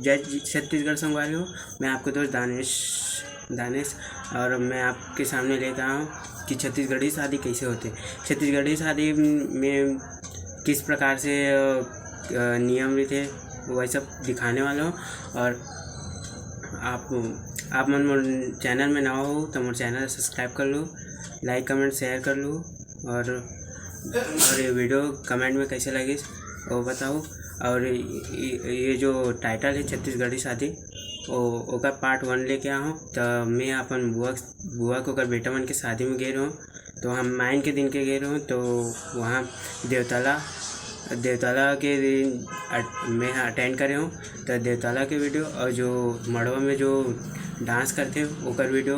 जय छत्तीसगढ़ संगवारी हो। मैं आपके दोस्त दानेश और मैं आपके सामने लेकर आया हूँ कि छत्तीसगढ़ी शादी कैसे होते। छत्तीसगढ़ी शादी में किस प्रकार से नियम भी थे वही सब दिखाने वाला हूँ। और आप मन चैनल में नवा हो तो मोर चैनल सब्सक्राइब कर लो, लाइक कमेंट शेयर कर लो और ये वीडियो कमेंट में कैसे लगी वो बताओ। और ये जो टाइटल है छत्तीसगढ़ी शादी ओकर पार्ट 1 लेके आया हूँ। तो मैं अपन बुआ को अगर बेटा मन के शादी में गए रहूँ तो हम माइन के दिन के गए रहूँ तो वहाँ देवताला के दिन मैं अटेंड करे हूँ। तो देवताला के वीडियो और जो मड़वा में जो डांस करते ओकर वीडियो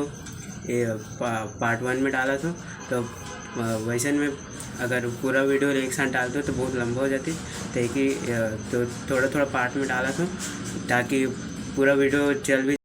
पार्ट 1 में डाला था। तो वैसे में अगर पूरा वीडियो एक साथ डाल दो तो बहुत लंबा हो जाती, तो थोड़ा पार्ट में डाला था ताकि पूरा वीडियो चल भी।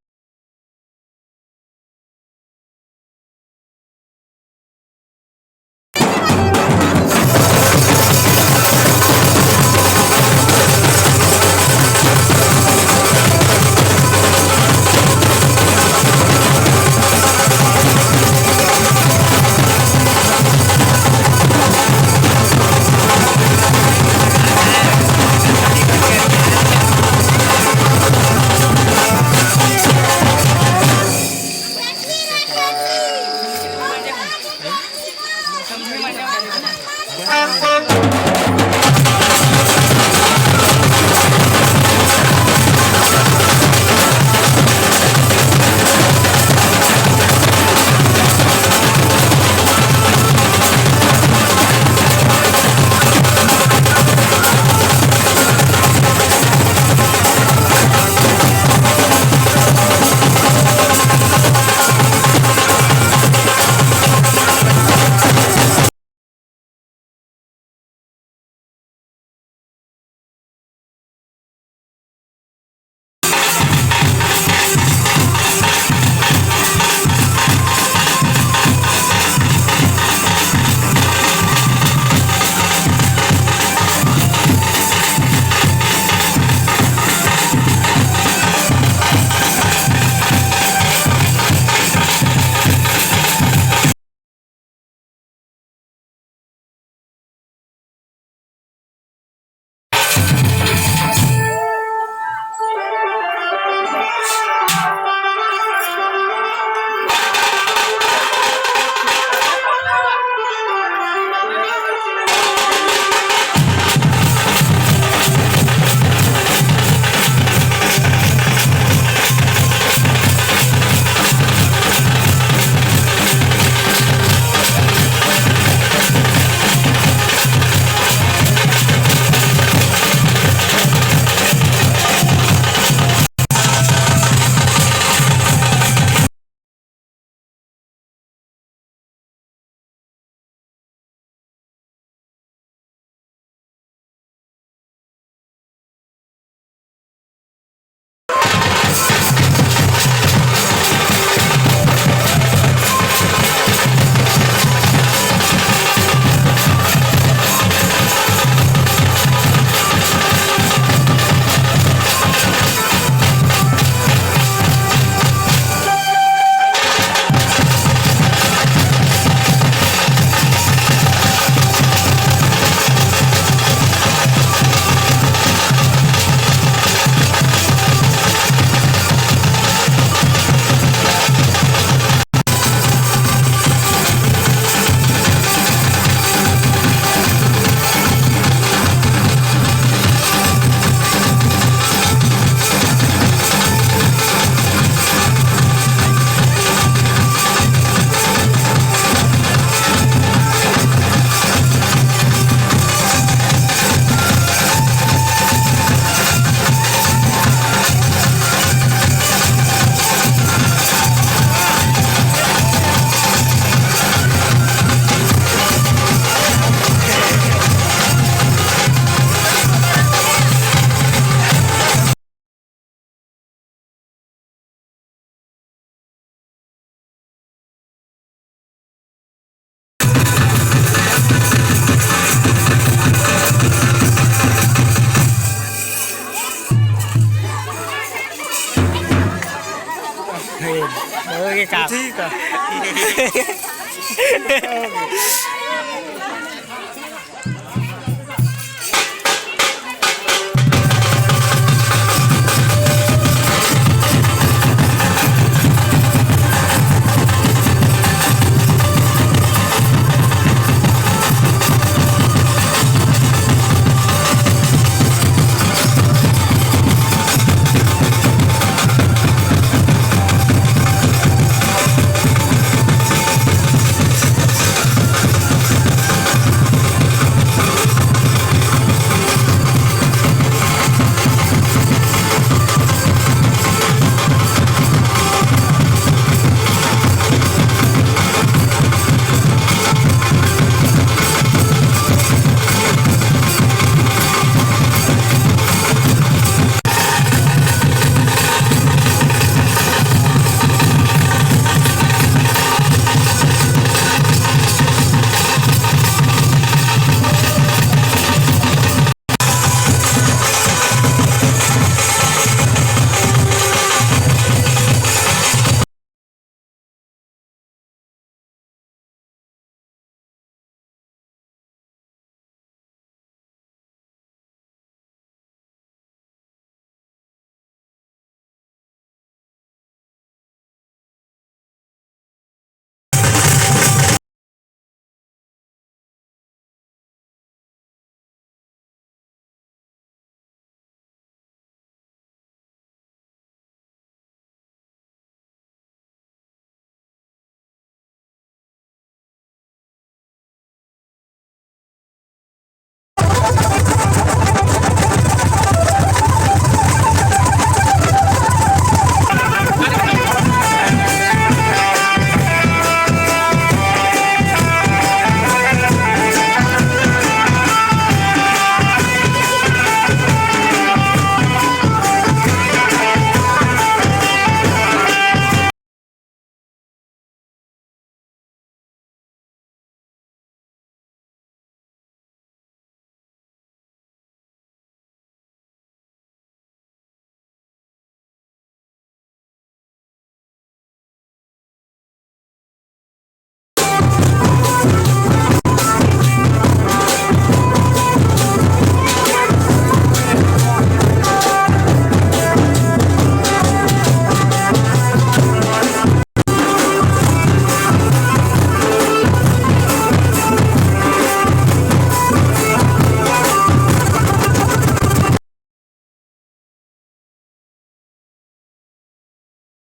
हो गए काम। ठीक है